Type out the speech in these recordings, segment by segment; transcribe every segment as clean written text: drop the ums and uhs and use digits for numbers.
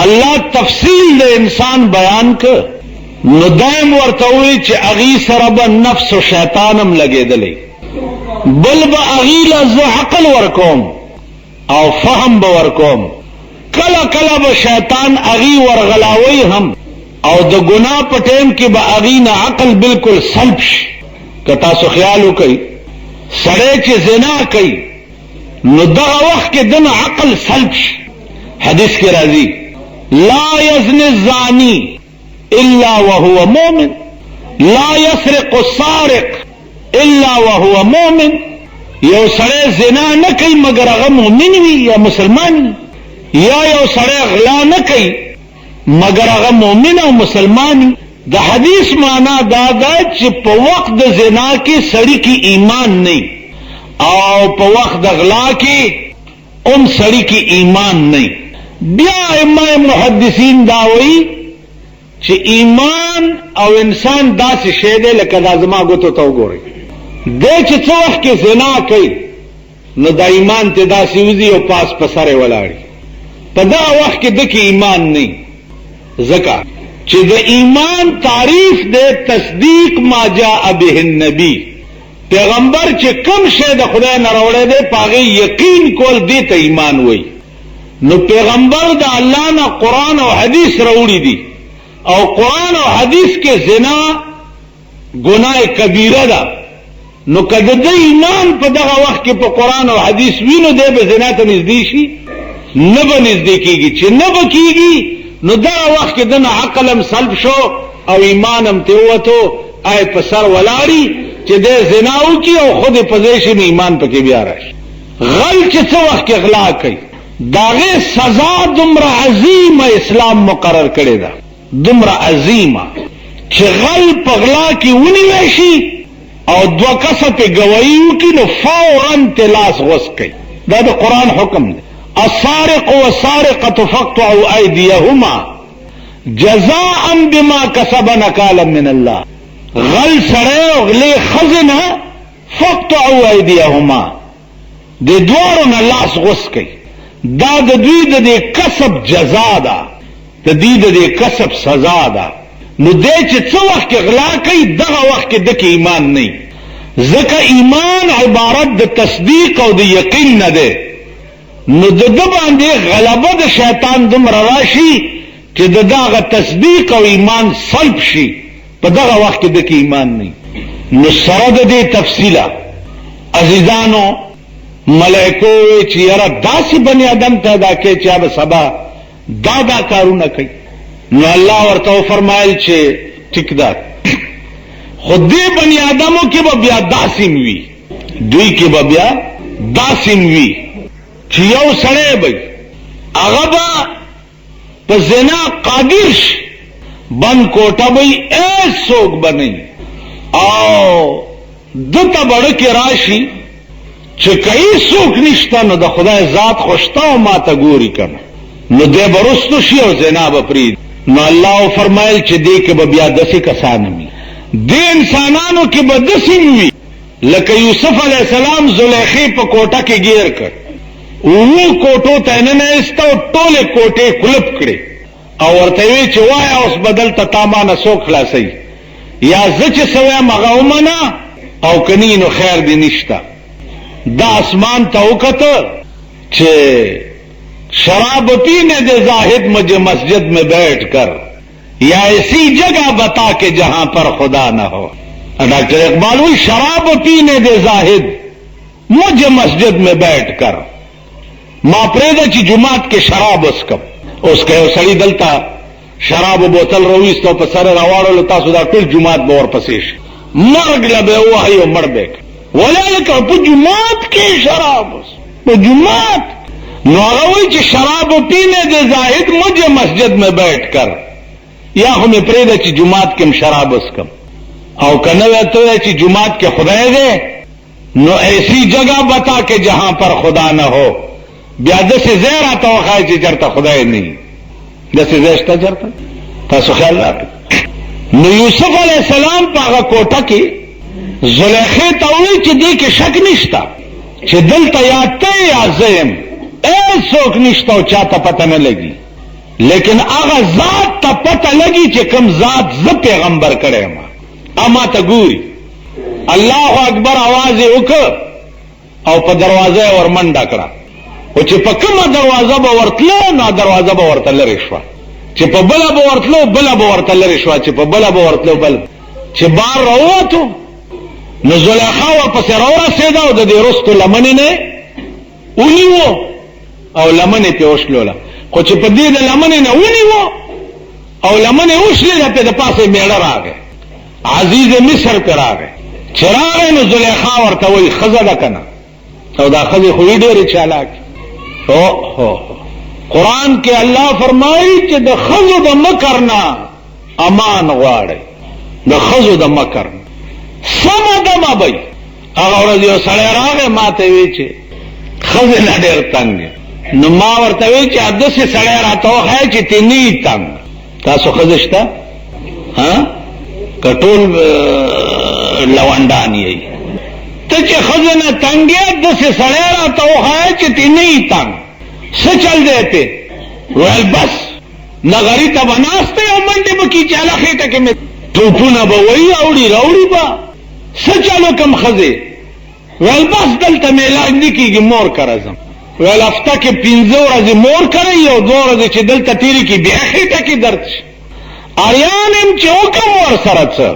اللہ تفصیل د انسان بیان ک نو دائم ورتوی چې اغي سره به نفس او شیطانم لګیدلې بل به اغي له عقل ورکوم او فهم به ورکوم کله کله به شیطان اغي ورغلاوي هم او د ګناه په ټیم کې به اغي نه عقل بالکل سلب شي که تاسو خیال وکړئ سړی چې زنا کوي نو دغه وخت کې دنه عقل سلب شي حدیث کې راځي لا يزني الزاني الا وهو مؤمن لا يسرق السارق الا وهو مؤمن یو سړی زنا نه کوي مگر هغه مؤمن وي یا مسلمان یا یو سړی غلا نه کوي مگر هغه مؤمن او مسلمان د حدیث معنا دا ده چې په وخت د زنا کې سړی کې ایمان نه او په وخت د غلا کې سړی کې ایمان نه بیا ائمه محدثین دا وایي چې ایمان او انسان داسې شی دی لکه دا زما ګوتو ته وګورئ دی چې څه وخت کې زنا کوي نو دا ایمان ته داسې وځي او پاس په سر یې ولاړي په دغه وخت کې د کې ایمان نه ځکه چې د ایمان تعریف دی تصدیق ما جاء به النبی پیغمبر چې کوم شی د خدای نه راوړی دی په هغې یقین کول دې ته ایمان وایي نو پیغمبر د الله نه قرآن او حدیث راوړي دي او قرآن او حدیث کې زنا گناہ کبیره ده نو کده د ایمان په دغه وخت کې په قرآن او حدیث وینو دی به زنا ته نږدې شي نه به نږدې کېږي چې نه به کېږي نو دغه وخت کې دنه عقل هم سلب شو او ایمان هم ته ووتو آی په سر ولاړي چې دی زنا وکړي او خود یې په ځای شي نو ایمان پکې بیا راشي غل چې څه وخت کې غلا کوي د هغې سزا دومره عظیمه اسلام مقرر کړې ده دومره عظیمه چې غل په غلا کې ونیوی شي او دوه کسه پې ګواهي وکړي نو فوراً ته لاس غوڅ کوي دا د قرآن حکم دی السارق والسارقة فاقطعوا أيديهما جزاء بما كسب نكالا من الله غل سړی او غلې ښځې نه فاقطعوا أيديهما د دواړو نه لاس غوڅ کوي دا د دوی د دې کسب جزا ده د دوی د دې کسب سزا ده نو دی چې څه وخت کې غلا کوي دغه وخت کې دکې ایمان نه ځکه ایمان عبارت د تصدیق او د یقین نه دی نو د ده باندې غلبه د شیطان دومره راشي چې د دغه تصدیق او ایمان سلب شي په دغه وخت کې دکې ایمان نه نو سره د دې تفصیله عزیزانو ملائکو چې یاره داسې بني آدم پیدا کوي چې به سبا دا کارونه کوي نو الله ورته فرمایل چې ټیک ده خو دې بني آدمو کې به بیا داسې وي دوی کې به بیا داسې وي چې یو سړی به هغه به په زنا قادر شي بند کوټه به یې هېڅوک به نه او ده ته بړکې راشي چې که هېڅوک نشته نو د خدای ذات خو شته او ما ته ګوري که نه نو دی به رستو شي او زنا به پرېږدي نو الله فرمایل چې دې کې به بیا داسې کسان وي دې انسانانو کې به داسې وي لکه یوسف علیه السلام زلیخې په کوټه کې ګیر کړ اوو کوټو ته یې ننایسته او ټولې کوټې کلپ کړې او ورته وی چې وایه اوس به دلته تا مانه څوک خلاصوي یا زه چې څه وایم هغه ومنه او که نه نو خیر دې نشته دا اسمان ته وکته چې शराब पीने दे जाहिद मुझे मस्जिद में बैठ कर या ऐसी जगह बता के जहां पर खुदा न हो डॉक्टर इकबाल हुई शराब पीने दे जाहिद मुझे मस्जिद में बैठ कर मां प्रेदा की जुमात के शराब उसके सड़ी दलता शराब बोतल रोईस तो पसर रवाड़ो लता सुधा टुल जुमात बोर पसेश मर्ग लबे वही मरबे वला जुमात के शराब जुमात नौरवी की शराब पीने दे जाहिद मुझे मस्जिद में बैठ कर या हमें प्रेदा की जुमात के शराब उसकम और कनवे तो ऐसी जुमात के खुदा दे नो ऐसी जगह बता के जहां पर खुदा न हो ब्याज से जहर आता हो खाए ची चरता खुदा नहीं जैसे जैसता चरता था सुख्याल नो यूसुफ अलैहिस्सलाम पागा कोटा की जुलेखे तौली ची दी के शक निश्ता ची दिल तयाते या ज़ेम ऐसोक निश्ता चाहता पता न लगी لیکن هغه ذات ته پته لګي چې کوم ذات زه پیغمبر کړی ما اما ته ګوري. الله اکبر आवाज وکړ او په دروازه ورمنډه کړه، او چې په کومه دروازه به ورتله نو دروازه به ورته لرې شوه، چې په بله به ورتلو بله به ورته لرې شوه، چې په بله به ورتلو بل. چې بار راووتو نو زلیخا ورپسې راورسېده او د دې رستو لمنې نه ونیوه او لمنې پې وشلوله، خو چې په دې د لمنې نه ونیوه او لمنې وشلېده پې د پاسه میړه راغی، عزیز مصر پې راغی. چې راغی نو زلیخا ورته وایي ښځه ده که نه؟ او دا ښځې خو وي ډېرې چالاکې. قرآن کې الله فرمایي چې د ښځو د مکر نه امان غواړئ، د ښځو د مکر نه. سمه دمه بی هغه ورځ یو سړی راغی ما ته وی چې ښځې نه ډېر تنګ دی، نو ما ورته وی چې داسې سړی راته وښایه چې تی نه یي تنګ. تاسو ښځې شته که ټول لونډان یې؟ ته چې ښځې نه تنګ یې داسې سړی راته وښایه چې تی نه یي تنګ. څه چل دی پې؟ ویل بس نغري ته به ناست دی او منډې به کي چې هله خېټه کې مې ټوپونه به وایي اوړي راوړي به. څه چل وکړم ښځې؟ ویل بس دلته مې علاج نه کېږي مور کره ځم. ویل هفته کې 15 ورځې مور کره یو 2 ورځې چې دلته تېرې کړي بیا خېټه کې درد شي. اریان یم چې وکړم ورسره څه؟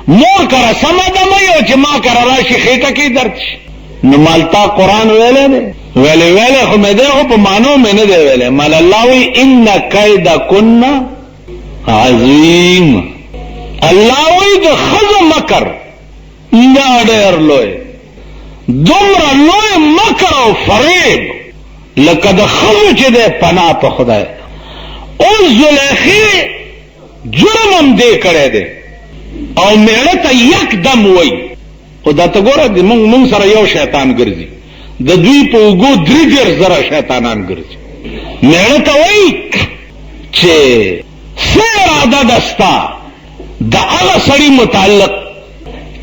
مور کره سمه دمه یو چې ما کره راشي خېټه کې درد شي. نو مالتا قرآن ویلی دی؟ ویلی خو مې دی خو په معنو مې نه دی ویلی. مال الله وی ان کیدکن عظیم. الله وی د ښځو مکر دا ډېر لوی، دومره لوی مکر او فریب لکه د ښځو چې دی پناه په خدای. اوس زلیخې جرم هم دی کړی دی او میړه ته یک دم وی. خو دا ته ګوره مونږ سره یو شیطان ګرځي، د دوی په اوږو 3,000 شیطانان ګرځي. میړه ته وایي چې څه اراده ده ستا د هغه سړي متعلق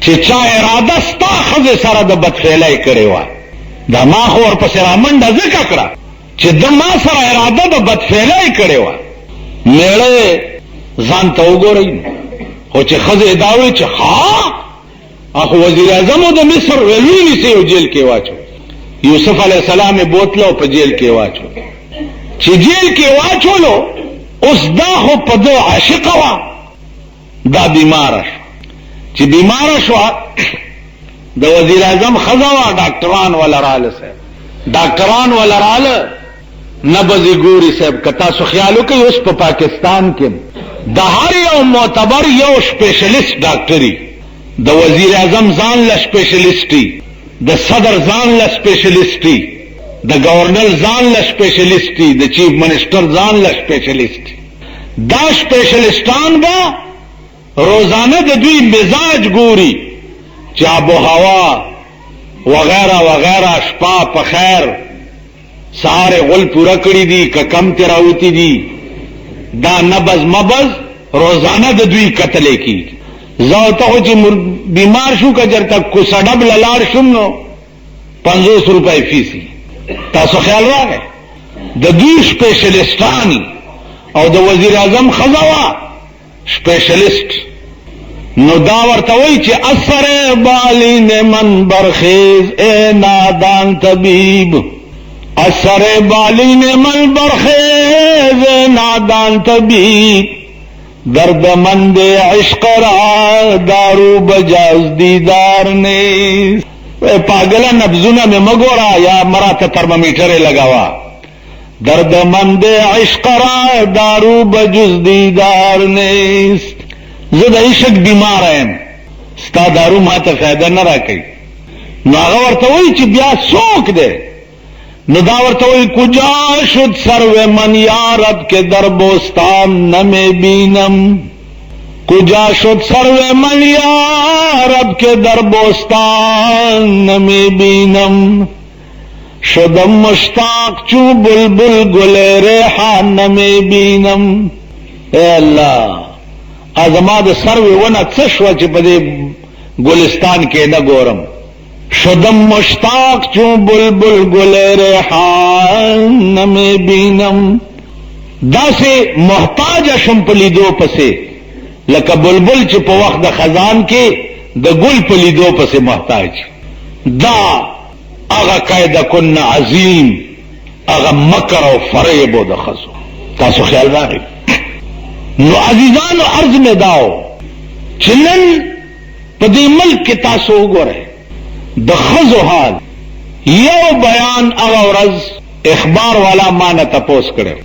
چې چا اراده ستا ښځې سره د بدفعلۍ کړې وه. دا ما خو ورپسې رامنډه ځکه کړه چې د ما سره اراده د بدفعلۍ کړې وه. میړه ځان ته وګورئ خو چې ښځې دا وایي چې اخو وزیر اعظم د مصر ویلوی نیسه یو جیل کې واچو. یوسف علیہ السلام بوتلو په جیل کې واچو. چې جیل کې واچولو اوس دا خو په دو عاشقه وه، دا بیماره شو. چې بیماره شوه د وزیر اعظم ښځه وه، ډاکټران وله راله صاحب، ډاکټران وله راله نبضې ګوري صاحب. که تاسو خیال وکئ اوس په پاکستان کې د هر یو معتبر یو سپیشلیست ډاکټري، د وزیر اعظم ځان له سپیشلیسټي، د صدر ځان له سپیشلیسټي، د گورنر ځان له سپیشلیسټي، د چیف منسٹر ځان له سپیشلیسټي. دا سپیشلیسټان به روزانه د دوی مزاج ګوري چې آب و هوا وغیرہ وغیرہ، شپه په خیر، سهار غل پوره کړي دي که کم ترې راوتي دي، دا نبض مبض روزانه د دوی کتلې کېږي. زه ته خو چې بیمار شو که چېرته کوڅه ډب له لاړ شم نو 50 روپۍ فیس وي. تاسو خیال راغی؟ د دوی سپیشلیسټان او د وزیر اعظم ښځه وه سپیشلیسټ. نو دا ورته وایي چې اثر بالین من برخیز اے نادان طبیب، اثر بالین من برخیز اے نادان طبیب، درد مند عشق را دارو بجاز دیدار نیست. پاگلا نبزونا میں مگورا یا مراتا ترمامیٹر لگاوا. درد مند عشق را دارو بجز دیدار نیست. زد عشق بیمار ایم، ستا دارو ما تا فائدہ نہ راکی. نو آغا ورطوئی چی بیا سوک دے. نو دا ورطوئی کجا شد سرو من یارب کے در بوستان نمی بینم، کجا شد سرو من یارب کے در بوستان نمی بینم، شدم مشتاق چو بلبل گل ریحان نمی بینم. اے اللہ ازما د سروې ونه څه شوه چې په دې ګلستان کې نه ګورم. شدم مشتاق چون بلبل گل ریحان نمی بینم. دا سے محتاج شم پلیدو پسے لکه بلبل چې په وخت د خزان کې د ګل پلیدو پسے محتاج. دا اغا قید کن عظیم، اغا مکر او فریب د خزو. تاسو خیال راغی؟ نو عزیزانو عرض میں داو چنن پدی ملک کی تاسو وګورئ د خزو حال. یو بیان اغا ورځ اخبار والا ما نه تپوس کړو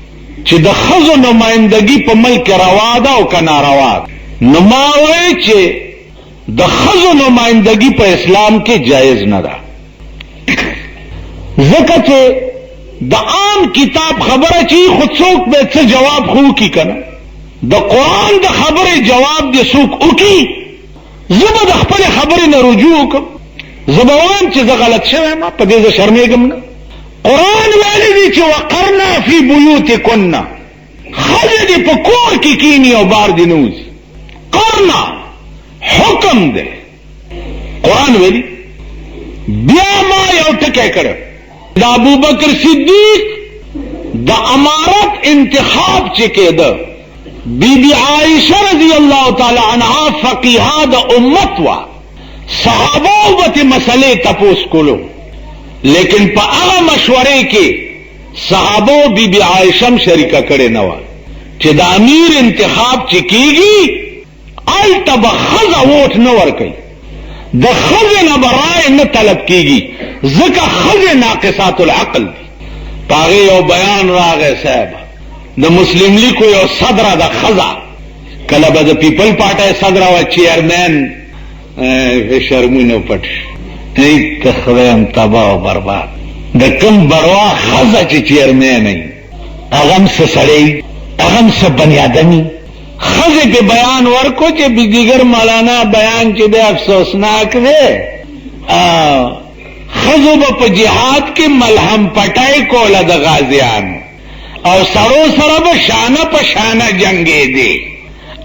چې د خزو نمائندگی په ملک روا ده او که ناروا ده. نو ما وایي چې د خزو نمائندگی په اسلام کې جایز نه ده، ځکه چې د عام کتاب خبره چې خود څوک به څه جواب خو کی کنه، د قرآن د خبره جواب دې څوک وکي. زه به د خپل خبرې نه رجوع وکم، زه به وایم چې زه غلط شوی ما په دې زه شرمېږم نه. قرآن ویلی دی چې وقرنا فی بیوتکن، ښځې دې په کور کې کینی او بار دې نه وځي. قرنا حکم دی، قرآن ویلی. بیا ما یو ټکی کړ، د ابوبکر صدیق د امارت انتخاب چې کېده، بی بی عائشہ رضی اللہ تعالی عنہا فقیہا دا امت وا، صحابہ بت مسئلے تپوس کولو، لیکن پا اغا مشورے کے صحابہ بی بی عائشہ شریکہ کڑے نوا چی دا امیر انتخاب چکیگی آل تب خزا ووٹ نور کئی، دا خز نبرائے نہ طلب کیگی، ذکا خز ناقصات العقل دی. پاگے یو بیان راگے صاحب دا مسلم لیگ کو یو صدر دا خزا کلب دا پیپل پارٹی صدر و چیئرمین شرمونو پٹش ایک خدایم تباہ و برباد. دا کم بروا خزا چی چیئرمین ای اغم سے سڑی اغم سے بنیادمی خزے پہ بیان ورکو چی دیگر مولانا بیان چی دے افسوسناک دے. خزو با پا جہاد کی ملہم پٹائی کولا دا غازیان او سرو سرب شانہ پا شانہ جنگے دے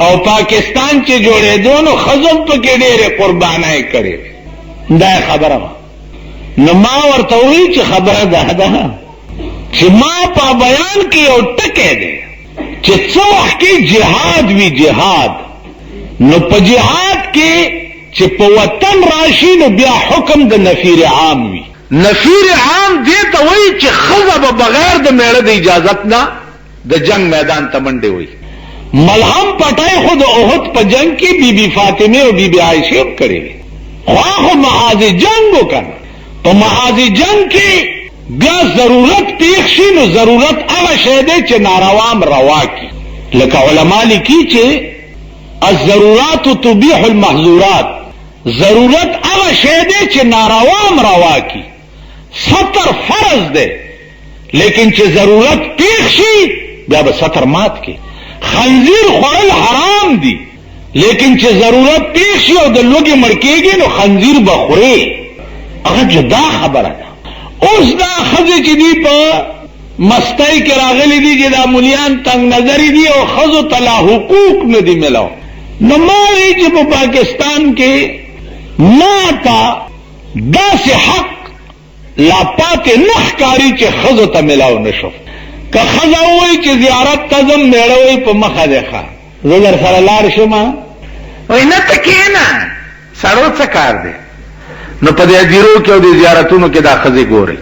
او پاکستان چے جوڑے دونو خزم پا کے ڈیرے قربانائے کرے. دا خبر نو ما ورتوئی چی خبر دا دا چی ما پا بیان کی او ٹکے دے چی چوخ کی جہاد وی جہاد نو پا جہاد کی چی پا وطن راشی نو بیا حکم دا نفیر عام وی. نفیر عام دیتا وی چی خزا بغیر دا میڑا دا اجازت نا دا جنگ میدان تا منڈے ہوئی. ملہم پٹائے خود احد پا جنگ کی بی بی فاطمہ و بی بی عائشہ کرے گی خواہ محاذ جنگو کرنا. پا محاذ جنگ کی بیا ضرورت پیخشی نو ضرورت اغا شہدے چی ناروام روا کی. لکا علماء لکی چی الضرورات تبیح المحظورات، ضرورت اغا شہدے چی ناروام روا کی. سطر فرض دے لیکن چی ضرورت پیخشی بیا با سطر مات کی. خنزیر خورل حرام دی لیکن چی ضرورت پیخشی او دلوگی مڑکے گی نو خنزیر بخورے. اگر جدا خبر ہے اس دا خزی چی دی پا مستائی کے راغلی دی جدا ملیان تنگ نظری دی او خزو تلا حقوق میں دی ملاو. نمائی جب پاکستان کے ناتا دا سے حق لا پاتے نخکاری چی خزو تا ملاو نشو. که خزا ہوئی چی زیارت تزم میڑوئی پا مخا دیخوا زدر سر لار شما وی نتکینا سرو چکار دے نو پا دی دیرو کیو دی زیارتونو که دا خزی گو رئی.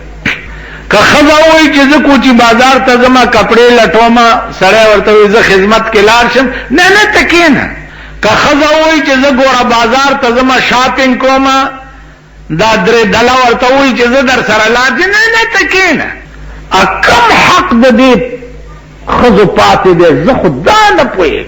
که خزا ہوئی چی زکو چی بازار تزم کپڑے لٹوما سڑے ورطوی ز خدمت کے لار شم نا نتکینا. که خزا ہوئی چی زگورا بازار تزم شاپنگ کوما دا در دلا ورطوی چی زدر سر لار شم نا نتکینا. اکم حق دا دی خزو پاتے دے زخود دا نپوئے